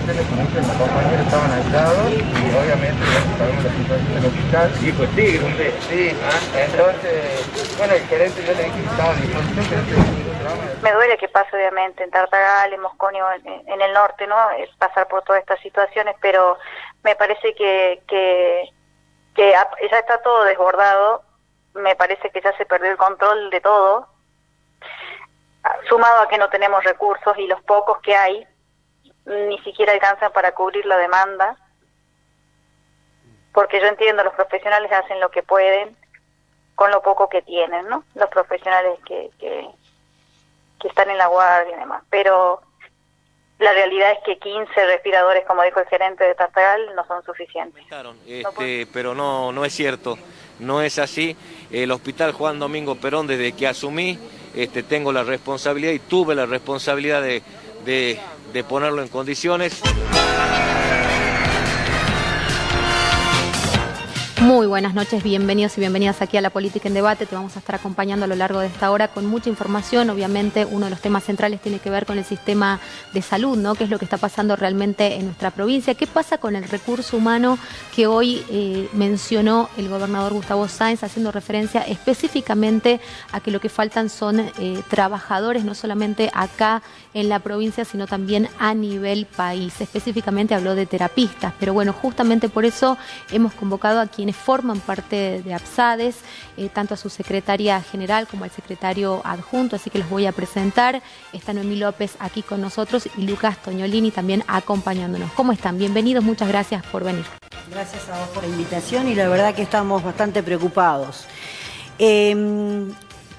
cuestiones que muchos de mis compañeros estaban aislados y obviamente ya sabemos la situación del hospital. Sí, pues tigre, un de. Sí, entonces, bueno, el gerente yo le dije que estaba a disposición, que no tenía ningún drama. Me duele que pase obviamente en Tartagal, en Mosconio, en el norte, ¿no? Es pasar por todas estas situaciones, pero me parece que ya está todo desbordado, me parece que ya se perdió el control de todo, sumado a que no tenemos recursos y los pocos que hay ni siquiera alcanzan para cubrir la demanda, porque yo entiendo, los profesionales hacen lo que pueden con lo poco que tienen, ¿no? Los profesionales que están en la guardia y demás, pero la realidad es que 15 respiradores, como dijo el gerente de Tartagal, no son suficientes. Pero no es cierto, no es así. El Hospital Juan Domingo Perón, desde que asumí, tengo la responsabilidad y tuve la responsabilidad de ponerlo en condiciones. Muy buenas noches, bienvenidos y bienvenidas aquí a La Política en Debate. Te vamos a estar acompañando a lo largo de esta hora con mucha información. Obviamente uno de los temas centrales tiene que ver con el sistema de salud, ¿no? ¿Qué es lo que está pasando realmente en nuestra provincia? ¿Qué pasa con el recurso humano que hoy mencionó el gobernador Gustavo Sáenz, haciendo referencia específicamente a que lo que faltan son trabajadores, no solamente acá en la provincia, sino también a nivel país? Específicamente habló de terapistas, pero bueno, justamente por eso hemos convocado a quienes forman parte de APSADES, tanto a su secretaria general como al secretario adjunto, así que los voy a presentar. Está Noemí López aquí con nosotros y Lucas Toñolini también acompañándonos. ¿Cómo están? Bienvenidos, muchas gracias por venir. Gracias a vos por la invitación y la verdad que estamos bastante preocupados.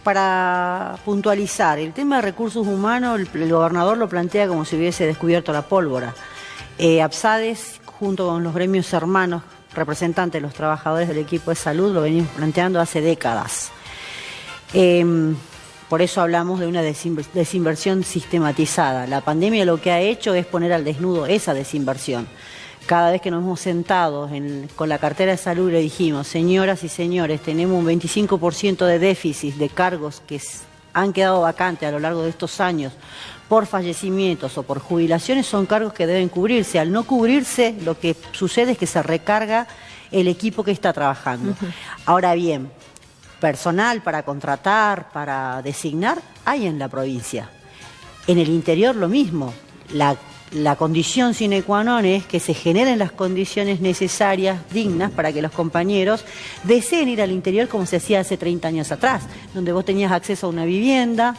Para puntualizar, el tema de recursos humanos, el gobernador lo plantea como si hubiese descubierto la pólvora. APSADES, junto con los gremios hermanos, representantes de los trabajadores del equipo de salud, lo venimos planteando hace décadas. Por eso hablamos de una desinversión sistematizada. La pandemia lo que ha hecho es poner al desnudo esa desinversión. Cada vez que nos hemos sentado con la cartera de salud le dijimos, señoras y señores, tenemos un 25% de déficit de cargos que han quedado vacantes a lo largo de estos años por fallecimientos o por jubilaciones, son cargos que deben cubrirse. Al no cubrirse, lo que sucede es que se recarga el equipo que está trabajando. Ahora bien, personal para contratar, para designar, hay en la provincia. En el interior lo mismo. La condición sine qua non es que se generen las condiciones necesarias, dignas, para que los compañeros deseen ir al interior como se hacía hace 30 años atrás, donde vos tenías acceso a una vivienda,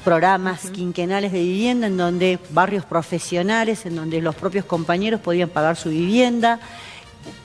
programas quinquenales de vivienda, en donde barrios profesionales, en donde los propios compañeros podían pagar su vivienda,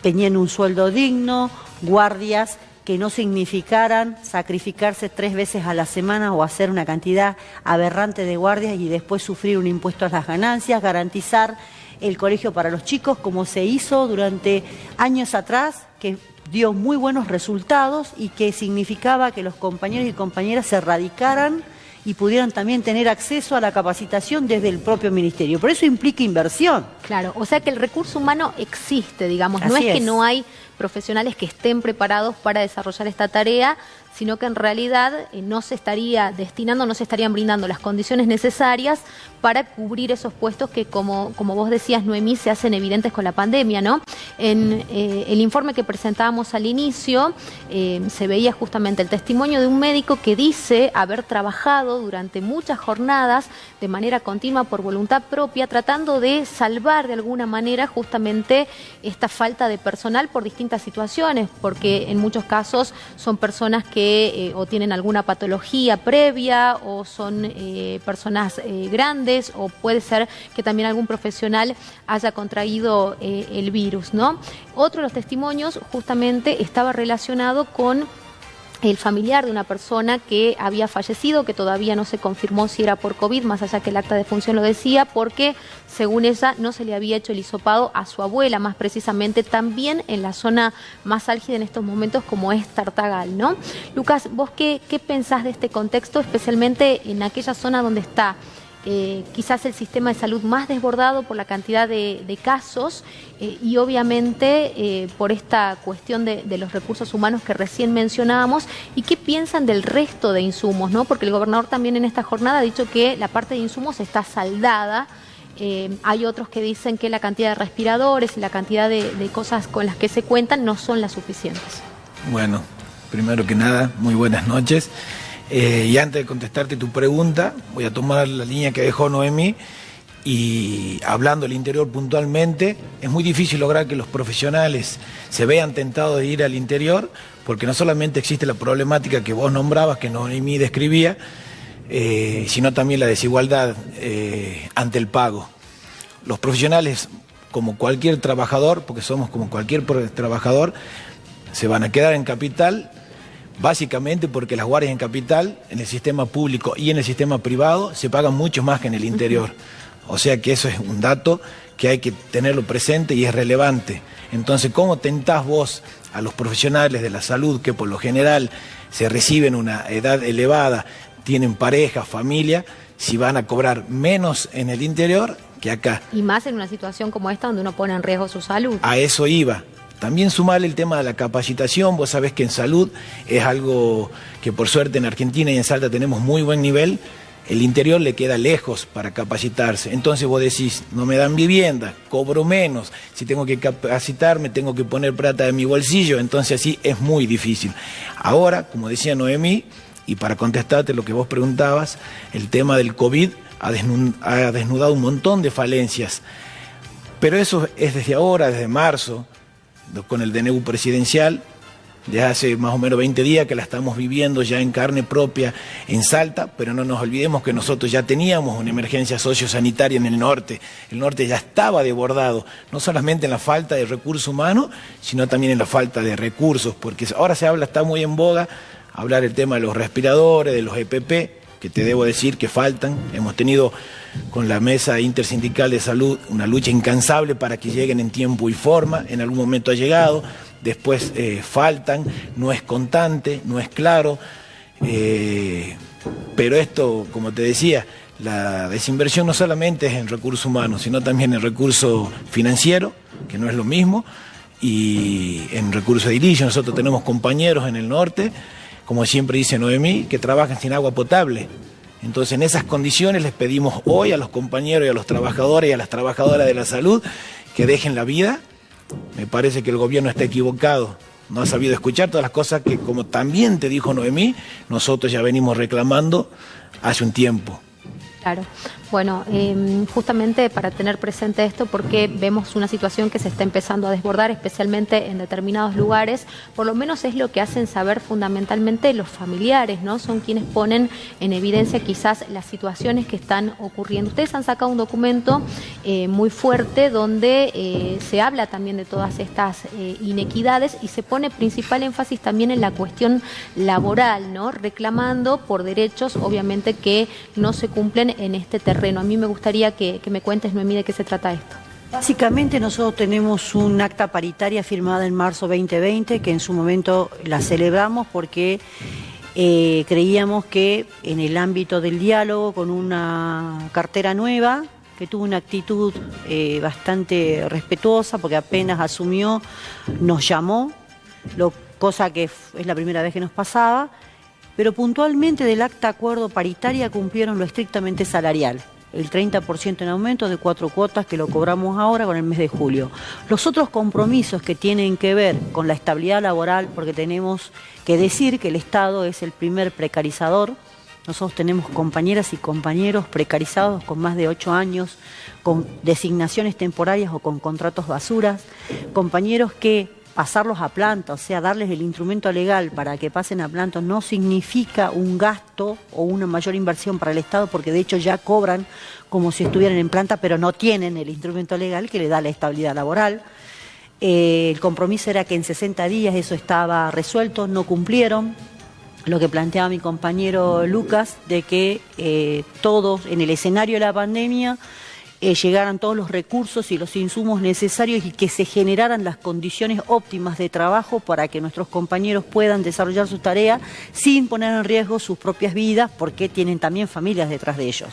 tenían un sueldo digno, guardias que no significaran sacrificarse 3 veces a la semana o hacer una cantidad aberrante de guardias y después sufrir un impuesto a las ganancias, garantizar el colegio para los chicos como se hizo durante años atrás, que dio muy buenos resultados y que significaba que los compañeros y compañeras se radicaran y pudieran también tener acceso a la capacitación desde el propio ministerio. Por eso implica inversión. Claro, o sea que el recurso humano existe, digamos, no Así es que es. no hay profesionales que estén preparados para desarrollar esta tarea, sino que en realidad no se estaría destinando, no se estarían brindando las condiciones necesarias para cubrir esos puestos que, como vos decías, Noemí, se hacen evidentes con la pandemia, ¿no? En el informe que presentábamos al inicio, se veía justamente el testimonio de un médico que dice haber trabajado durante muchas jornadas de manera continua por voluntad propia, tratando de salvar de alguna manera justamente esta falta de personal por distintas situaciones, porque en muchos casos son personas que o tienen alguna patología previa o son personas grandes, o puede ser que también algún profesional haya contraído el virus, ¿no? Otro de los testimonios justamente estaba relacionado con el familiar de una persona que había fallecido, que todavía no se confirmó si era por COVID, más allá que el acta de función lo decía, porque según ella no se le había hecho el hisopado a su abuela, más precisamente también en la zona más álgida en estos momentos como es Tartagal, ¿no? Lucas, ¿vos qué pensás de este contexto, especialmente en aquella zona donde está quizás el sistema de salud más desbordado por la cantidad de casos y obviamente por esta cuestión de los recursos humanos que recién mencionábamos? ¿Y qué piensan del resto de insumos, ¿no? Porque el gobernador también en esta jornada ha dicho que la parte de insumos está saldada Hay otros que dicen que la cantidad de respiradores y la cantidad de cosas con las que se cuentan no son las suficientes. Bueno, primero que nada, muy buenas noches. Y antes de contestarte tu pregunta, voy a tomar la línea que dejó Noemí. Y hablando del interior puntualmente, es muy difícil lograr que los profesionales se vean tentados de ir al interior, porque no solamente existe la problemática que vos nombrabas, que Noemí describía, sino también la desigualdad ante el pago. Los profesionales, como cualquier trabajador, porque somos como cualquier trabajador, se van a quedar en capital, básicamente porque las guardias en capital, en el sistema público y en el sistema privado, se pagan mucho más que en el interior. O sea que eso es un dato que hay que tenerlo presente y es relevante. Entonces, ¿cómo tentás vos a los profesionales de la salud, que por lo general se reciben una edad elevada, tienen pareja, familia, si van a cobrar menos en el interior que acá? Y más en una situación como esta donde uno pone en riesgo su salud. A eso iba. También sumarle el tema de la capacitación. Vos sabés que en salud es algo que por suerte en Argentina y en Salta tenemos muy buen nivel. El interior le queda lejos para capacitarse. Entonces vos decís, no me dan vivienda, cobro menos, si tengo que capacitarme tengo que poner plata de mi bolsillo, entonces así es muy difícil. Ahora, como decía Noemí, y para contestarte lo que vos preguntabas, el tema del COVID ha desnudado un montón de falencias, pero eso es desde ahora, desde marzo, con el DNU presidencial. Ya hace más o menos 20 días que la estamos viviendo ya en carne propia en Salta, pero no nos olvidemos que nosotros ya teníamos una emergencia sociosanitaria en el norte. El norte ya estaba desbordado, no solamente en la falta de recursos humanos, sino también en la falta de recursos, porque ahora se habla, está muy en boga, hablar el tema de los respiradores, de los EPP, que te debo decir que faltan. Hemos tenido con la Mesa Intersindical de Salud una lucha incansable para que lleguen en tiempo y forma, en algún momento ha llegado. Después faltan, no es constante, no es claro, pero esto, como te decía, la desinversión no solamente es en recursos humanos, sino también en recursos financieros, que no es lo mismo, y en recursos edilicios. Nosotros tenemos compañeros en el norte, como siempre dice Noemí, que trabajan sin agua potable. Entonces, en esas condiciones les pedimos hoy a los compañeros y a los trabajadores y a las trabajadoras de la salud que dejen la vida. Me parece que el gobierno está equivocado, no ha sabido escuchar todas las cosas que, como también te dijo Noemí, nosotros ya venimos reclamando hace un tiempo. Claro. Bueno, justamente para tener presente esto, porque vemos una situación que se está empezando a desbordar, especialmente en determinados lugares, por lo menos es lo que hacen saber fundamentalmente los familiares, ¿no? Son quienes ponen en evidencia quizás las situaciones que están ocurriendo. Ustedes han sacado un documento muy fuerte donde se habla también de todas estas inequidades y se pone principal énfasis también en la cuestión laboral, ¿no? Reclamando por derechos, obviamente, que no se cumplen en este terreno. A mí me gustaría que me cuentes, Noemí, de qué se trata esto. Básicamente nosotros tenemos un acta paritaria firmada en marzo 2020, que en su momento la celebramos porque creíamos que en el ámbito del diálogo, con una cartera nueva, que tuvo una actitud bastante respetuosa, porque apenas asumió, nos llamó, cosa que es la primera vez que nos pasaba, pero puntualmente del acta acuerdo paritaria cumplieron lo estrictamente salarial. El 30% en aumento de 4 cuotas que lo cobramos ahora con el mes de julio. Los otros compromisos que tienen que ver con la estabilidad laboral, porque tenemos que decir que el Estado es el primer precarizador. Nosotros tenemos compañeras y compañeros precarizados con más de 8 años, con designaciones temporarias o con contratos basuras, compañeros que pasarlos a planta, o sea, darles el instrumento legal para que pasen a planta no significa un gasto o una mayor inversión para el Estado, porque de hecho ya cobran como si estuvieran en planta, pero no tienen el instrumento legal que le da la estabilidad laboral. El compromiso era que en 60 días eso estaba resuelto, no cumplieron. Lo que planteaba mi compañero Lucas, de que todos en el escenario de la pandemia llegaran todos los recursos y los insumos necesarios y que se generaran las condiciones óptimas de trabajo para que nuestros compañeros puedan desarrollar su tarea sin poner en riesgo sus propias vidas, porque tienen también familias detrás de ellos.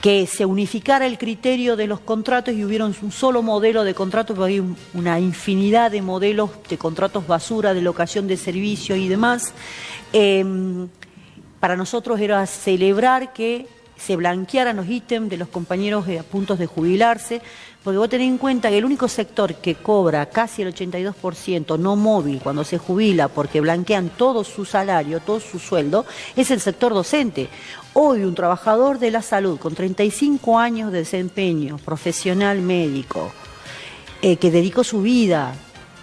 Que se unificara el criterio de los contratos y hubiera un solo modelo de contrato, porque hay una infinidad de modelos de contratos basura, de locación de servicios y demás. Para nosotros era celebrar que se blanquearan los ítems de los compañeros a puntos de jubilarse, porque vos tenés en cuenta que el único sector que cobra casi el 82% no móvil cuando se jubila, porque blanquean todo su salario, todo su sueldo, es el sector docente. Hoy un trabajador de la salud con 35 años de desempeño profesional médico, que dedicó su vida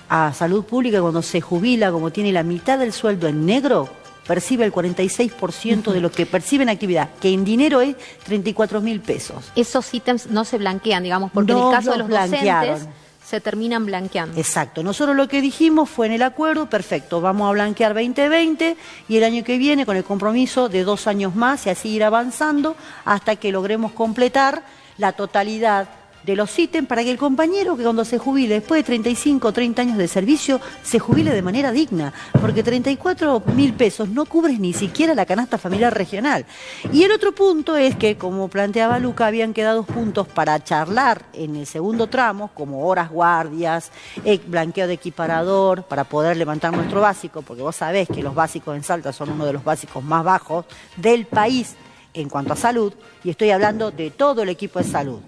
a salud pública, cuando se jubila, como tiene la mitad del sueldo en negro, percibe el 46% de lo que percibe en actividad, que en dinero es 34.000 pesos. Esos ítems no se blanquean, digamos, porque No en el caso de los los blanquearon. docentes se terminan blanqueando. Exacto. Nosotros lo que dijimos fue en el acuerdo, perfecto, vamos a blanquear 2020 y el año que viene con el compromiso de 2 años más y así ir avanzando hasta que logremos completar la totalidad de los ítems para que el compañero que cuando se jubile, después de 35 o 30 años de servicio, se jubile de manera digna, porque 34.000 pesos no cubren ni siquiera la canasta familiar regional. Y el otro punto es que, como planteaba Luca, habían quedado puntos para charlar en el segundo tramo, como horas guardias, blanqueo de equiparador, para poder levantar nuestro básico, porque vos sabés que los básicos en Salta son uno de los básicos más bajos del país en cuanto a salud, y estoy hablando de todo el equipo de salud.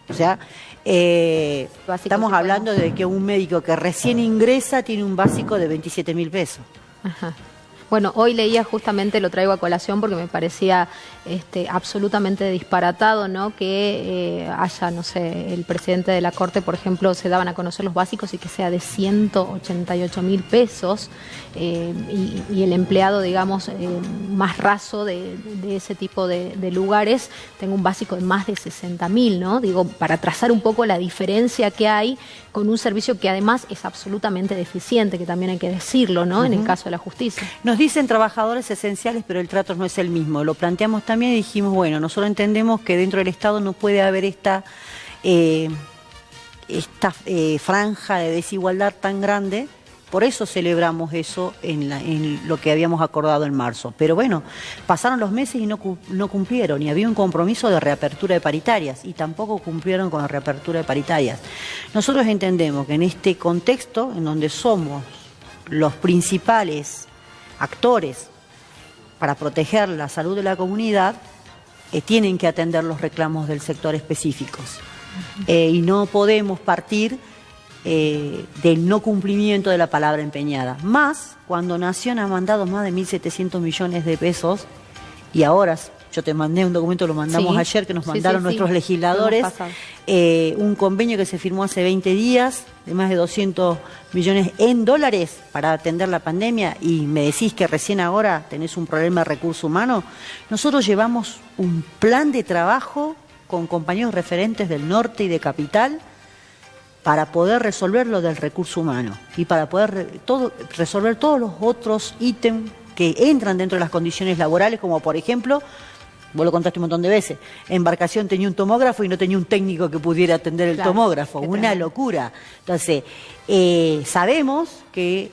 O sea, estamos hablando de que un médico que recién ingresa tiene un básico de 27.000 pesos. Ajá. Bueno, hoy leía justamente, lo traigo a colación porque me parecía absolutamente disparatado, ¿no? Que haya, no sé, el presidente de la Corte, por ejemplo, se daban a conocer los básicos y que sea de 188.000 pesos y el empleado, digamos, más raso de ese tipo de lugares tenga un básico de más de 60.000, ¿no? Digo, para trazar un poco la diferencia que hay con un servicio que además es absolutamente deficiente, que también hay que decirlo, ¿no? En el caso de la justicia. Nos dicen trabajadores esenciales, pero el trato no es el mismo. Lo planteamos también y dijimos, bueno, nosotros entendemos que dentro del Estado no puede haber esta franja de desigualdad tan grande. Por eso celebramos eso en lo que habíamos acordado en marzo. Pero bueno, pasaron los meses y no cumplieron. Y había un compromiso de reapertura de paritarias y tampoco cumplieron con la reapertura de paritarias. Nosotros entendemos que en este contexto, en donde somos los principales actores para proteger la salud de la comunidad, tienen que atender los reclamos del sector específicos. Y no podemos partir del no cumplimiento de la palabra empeñada. Más cuando Nación ha mandado más de 1.700 millones de pesos y ahora, yo te mandé un documento, lo mandamos ayer, que nos mandaron nuestros legisladores, un convenio que se firmó hace 20 días de más de 200 millones en dólares para atender la pandemia y me decís que recién ahora tenés un problema de recurso humano. Nosotros llevamos un plan de trabajo con compañeros referentes del norte y de Capital para poder resolver lo del recurso humano y para poder resolver todos los otros ítems que entran dentro de las condiciones laborales, como por ejemplo, vos lo contaste un montón de veces, Embarcación tenía un tomógrafo y no tenía un técnico que pudiera atender el tomógrafo, una locura. Entonces, sabemos que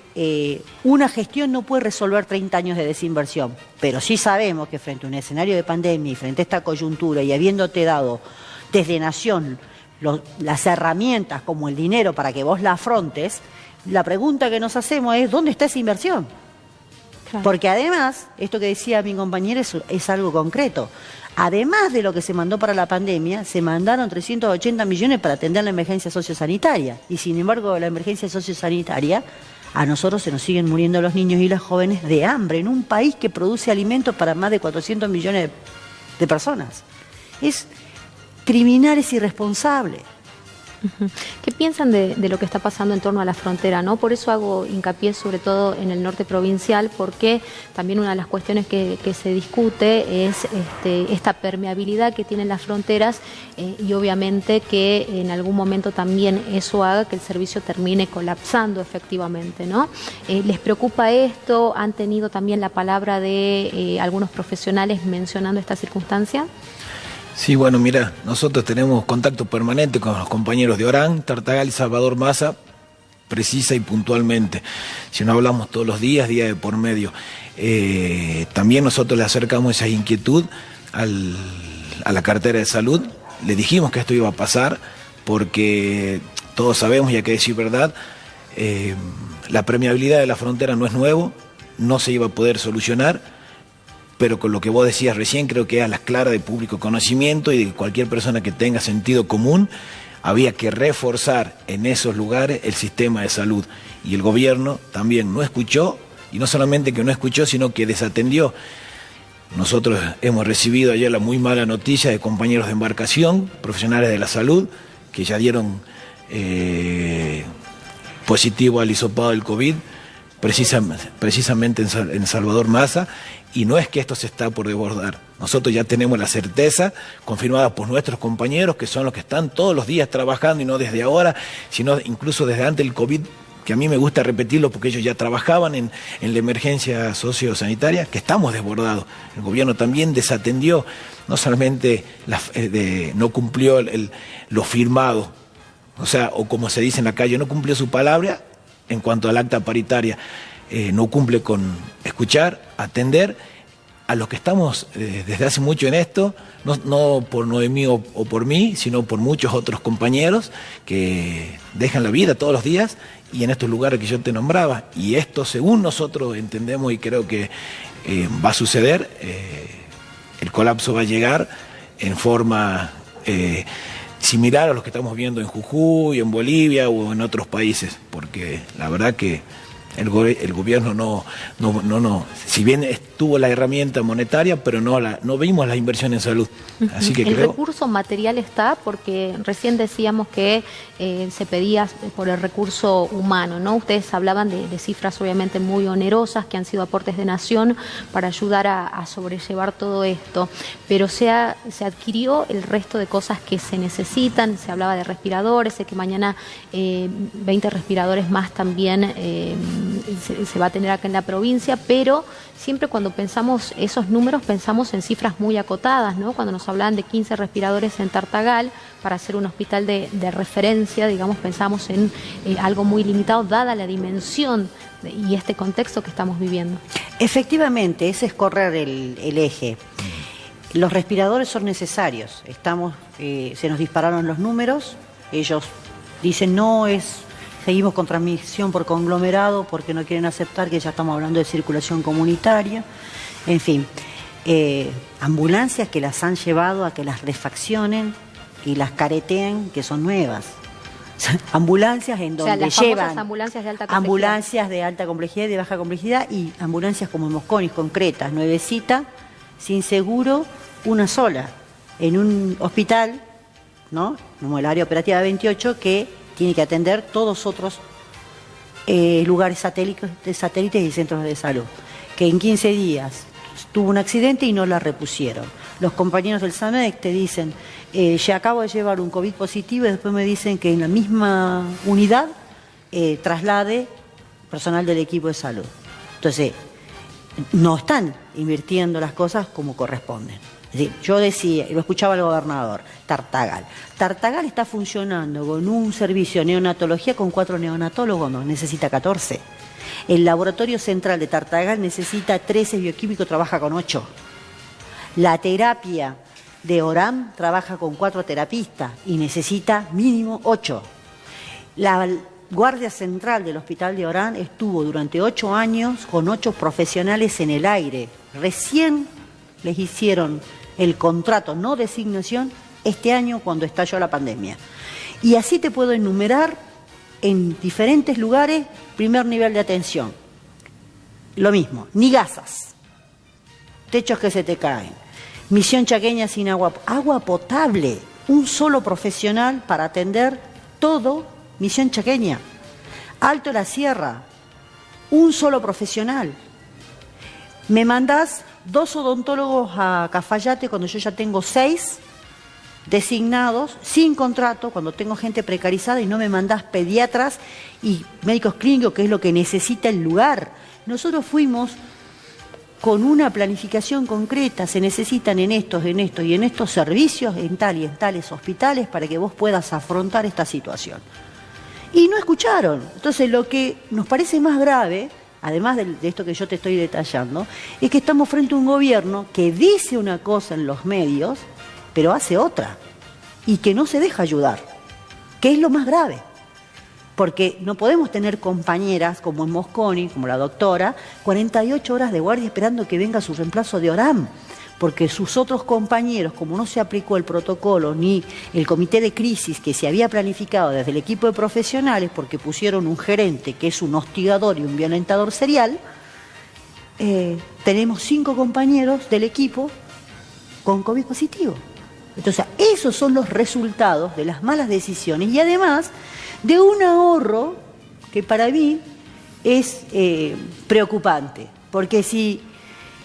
una gestión no puede resolver 30 años de desinversión, pero sí sabemos que frente a un escenario de pandemia y frente a esta coyuntura y habiéndote dado desde Nación las herramientas como el dinero para que vos la afrontes, la pregunta que nos hacemos es ¿dónde está esa inversión? Claro. Porque además, esto que decía mi compañera es algo concreto. Además de lo que se mandó para la pandemia, se mandaron 380 millones para atender la emergencia sociosanitaria. Y sin embargo, la emergencia sociosanitaria, a nosotros se nos siguen muriendo los niños y las jóvenes de hambre en un país que produce alimentos para más de 400 millones de personas. Es criminal, es irresponsable. ¿Qué piensan de lo que está pasando en torno a la frontera, ¿no? Por eso hago hincapié sobre todo en el norte provincial, porque también una de las cuestiones que se discute es esta permeabilidad que tienen las fronteras y obviamente que en algún momento también eso haga que el servicio termine colapsando efectivamente, ¿no? ¿Les preocupa esto? ¿Han tenido también la palabra de algunos profesionales mencionando esta circunstancia? Sí, bueno, mira, nosotros tenemos contacto permanente con los compañeros de Orán, Tartagal y Salvador Massa, precisa y puntualmente. Si no hablamos todos los días, día de por medio. También nosotros le acercamos esa inquietud a la cartera de salud. Le dijimos que esto iba a pasar porque todos sabemos, y hay que decir verdad, la permeabilidad de la frontera no es nuevo, no se iba a poder solucionar. pero con lo que vos decías recién, creo que a las claras de público conocimiento y de cualquier persona que tenga sentido común, había que reforzar en esos lugares el sistema de salud. Y el gobierno también no escuchó, y no solamente que no escuchó, sino que desatendió. Nosotros hemos recibido ayer la muy mala noticia de compañeros de embarcación, profesionales de la salud, que ya dieron positivo al hisopado del COVID, precisamente en Salvador Maza, y no es que esto se está por desbordar. Nosotros ya tenemos la certeza, confirmada por nuestros compañeros, que son los que están todos los días trabajando, y no desde ahora, sino incluso desde antes del COVID, que a mí me gusta repetirlo porque ellos ya trabajaban en la emergencia sociosanitaria, que estamos desbordados. El gobierno también desatendió, no solamente no cumplió lo firmado, o sea, o como se dice en la calle, no cumplió su palabra en cuanto al acta paritaria, no cumple con escuchar, atender a los que estamos desde hace mucho en esto, no por Noemí o por mí, sino por muchos otros compañeros que dejan la vida todos los días y en estos lugares que yo te nombraba. Y esto, según nosotros entendemos y creo que va a suceder, el colapso va a llegar en forma similar a lo que estamos viendo en Jujuy, en Bolivia o en otros países, porque la verdad que el gobierno no, si bien tuvo la herramienta monetaria, pero no vimos la inversión en salud. Así que el recurso material está, porque recién decíamos que se pedía por el recurso humano, ¿no? Ustedes hablaban de cifras obviamente muy onerosas, que han sido aportes de nación para ayudar a sobrellevar todo esto, pero se adquirió el resto de cosas que se necesitan. Se hablaba de respiradores, sé que mañana 20 respiradores más también se va a tener acá en la provincia, pero siempre cuando pensamos esos números pensamos en cifras muy acotadas, ¿no? Cuando nos hablaban de 15 respiradores en Tartagal para hacer un hospital de referencia, digamos, pensamos en algo muy limitado dada la dimensión y este contexto que estamos viviendo. Efectivamente, ese es correr el eje. Los respiradores son necesarios. Se nos dispararon los números, ellos dicen seguimos con transmisión por conglomerado porque no quieren aceptar que ya estamos hablando de circulación comunitaria. En fin, ambulancias que las han llevado a que las refaccionen y las careteen, que son nuevas. Ambulancias en donde las llevan ambulancias de alta complejidad. Ambulancias de alta complejidad y de baja complejidad, y ambulancias como Mosconis, concretas, nuevecita, sin seguro, una sola, en un hospital, ¿no?, como el área operativa 28, que tiene que atender todos otros lugares satélites y centros de salud, que en 15 días tuvo un accidente y no la repusieron. Los compañeros del SAMEC te dicen, ya acabo de llevar un COVID positivo, y después me dicen que en la misma unidad traslade personal del equipo de salud. Entonces, no están invirtiendo las cosas como corresponden. Es decir, yo decía, lo escuchaba el gobernador, Tartagal está funcionando con un servicio de neonatología con 4 neonatólogos, no, necesita 14. El laboratorio central de Tartagal necesita 13 bioquímicos, trabaja con 8. La terapia de Orán trabaja con 4 terapistas y necesita mínimo 8. La Guardia Central del Hospital de Orán estuvo durante 8 años con 8 profesionales en el aire. Recién les hicieron el contrato, no designación, este año cuando estalló la pandemia. Y así te puedo enumerar en diferentes lugares, primer nivel de atención. Lo mismo, ni gasas, techos que se te caen, Misión Chaqueña sin agua potable, un solo profesional para atender todo Misión Chaqueña. Alto de la Sierra, un solo profesional. Me mandás 2 odontólogos a Cafayate cuando yo ya tengo 6 designados, sin contrato, cuando tengo gente precarizada, y no me mandás pediatras y médicos clínicos, que es lo que necesita el lugar. Nosotros fuimos con una planificación concreta, se necesitan en estos y en estos servicios, en tal y en tales hospitales, para que vos puedas afrontar esta situación. Y no escucharon. Entonces, lo que nos parece más grave, además de esto que yo te estoy detallando, es que estamos frente a un gobierno que dice una cosa en los medios, pero hace otra, y que no se deja ayudar, que es lo más grave. Porque no podemos tener compañeras como en Mosconi, como la doctora, 48 horas de guardia esperando que venga su reemplazo de Oram. Porque sus otros compañeros, como no se aplicó el protocolo ni el comité de crisis que se había planificado desde el equipo de profesionales, porque pusieron un gerente que es un hostigador y un violentador serial, tenemos 5 compañeros del equipo con COVID positivo. Entonces, esos son los resultados de las malas decisiones y además de un ahorro que para mí es preocupante, porque si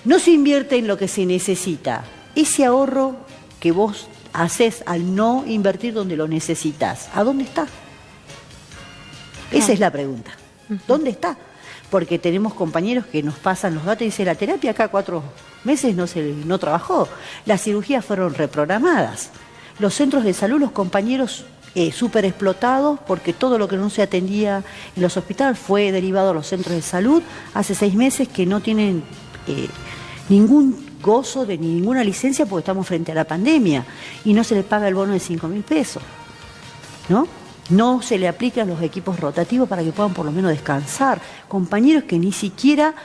no se invierte en lo que se necesita, ese ahorro que vos haces al no invertir donde lo necesitas, ¿a dónde está? Esa es la pregunta. ¿Dónde está? Porque tenemos compañeros que nos pasan los datos y dicen, la terapia acá 4 meses no trabajó, las cirugías fueron reprogramadas, los centros de salud, los compañeros súper explotados porque todo lo que no se atendía en los hospitales fue derivado a los centros de salud, hace 6 meses que no tienen ningún gozo de ninguna licencia porque estamos frente a la pandemia y no se les paga el bono de 5.000 pesos, ¿no? No se le aplican los equipos rotativos para que puedan por lo menos descansar. Compañeros que ni siquiera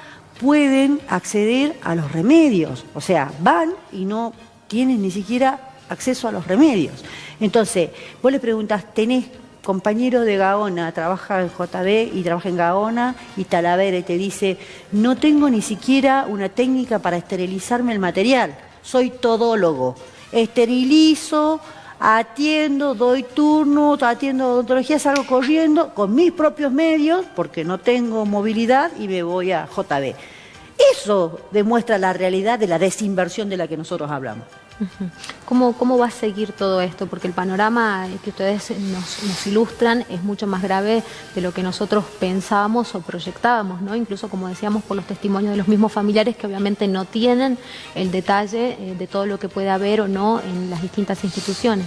pueden acceder a los remedios. O sea, van y no tienen ni siquiera acceso a los remedios. Entonces, vos le preguntás, tenés compañero de Gaona, trabaja en JB y trabaja en Gaona y Talavera y te dice, no tengo ni siquiera una técnica para esterilizarme el material. Soy todólogo. Esterilizo, atiendo, doy turno, atiendo odontología, salgo corriendo con mis propios medios porque no tengo movilidad y me voy a JB. Eso demuestra la realidad de la desinversión de la que nosotros hablamos. ¿Cómo va a seguir todo esto? Porque el panorama que ustedes nos ilustran es mucho más grave de lo que nosotros pensábamos o proyectábamos, ¿no? Incluso, como decíamos, por los testimonios de los mismos familiares que obviamente no tienen el detalle de todo lo que puede haber o no en las distintas instituciones.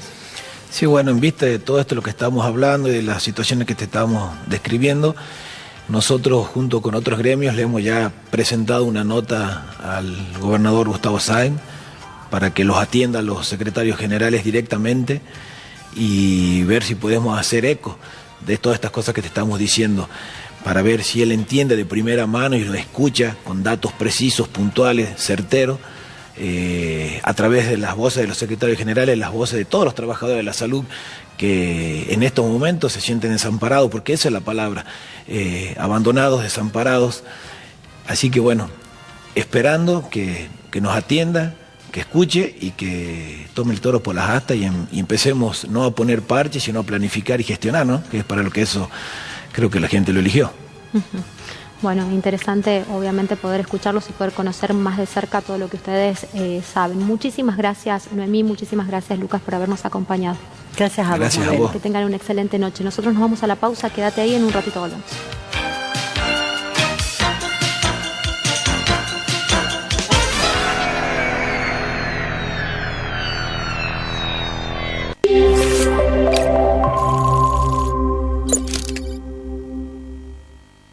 Sí, bueno, en vista de todo esto lo que estamos hablando y de las situaciones que te estamos describiendo, nosotros junto con otros gremios le hemos ya presentado una nota al gobernador Gustavo Sáenz para que los atienda a los secretarios generales directamente y ver si podemos hacer eco de todas estas cosas que te estamos diciendo, para ver si él entiende de primera mano y lo escucha con datos precisos, puntuales, certeros, a través de las voces de los secretarios generales, las voces de todos los trabajadores de la salud que en estos momentos se sienten desamparados, porque esa es la palabra, abandonados, desamparados. Así que bueno, esperando que nos atienda, que escuche y que tome el toro por las astas y empecemos no a poner parches, sino a planificar y gestionar, ¿no? Que es para lo que eso creo que la gente lo eligió. Bueno, interesante obviamente poder escucharlos y poder conocer más de cerca todo lo que ustedes saben. Muchísimas gracias, Noemí, muchísimas gracias, Lucas, por habernos acompañado. Gracias a vos. Que tengan una excelente noche. Nosotros nos vamos a la pausa, quédate ahí, en un ratito volvemos.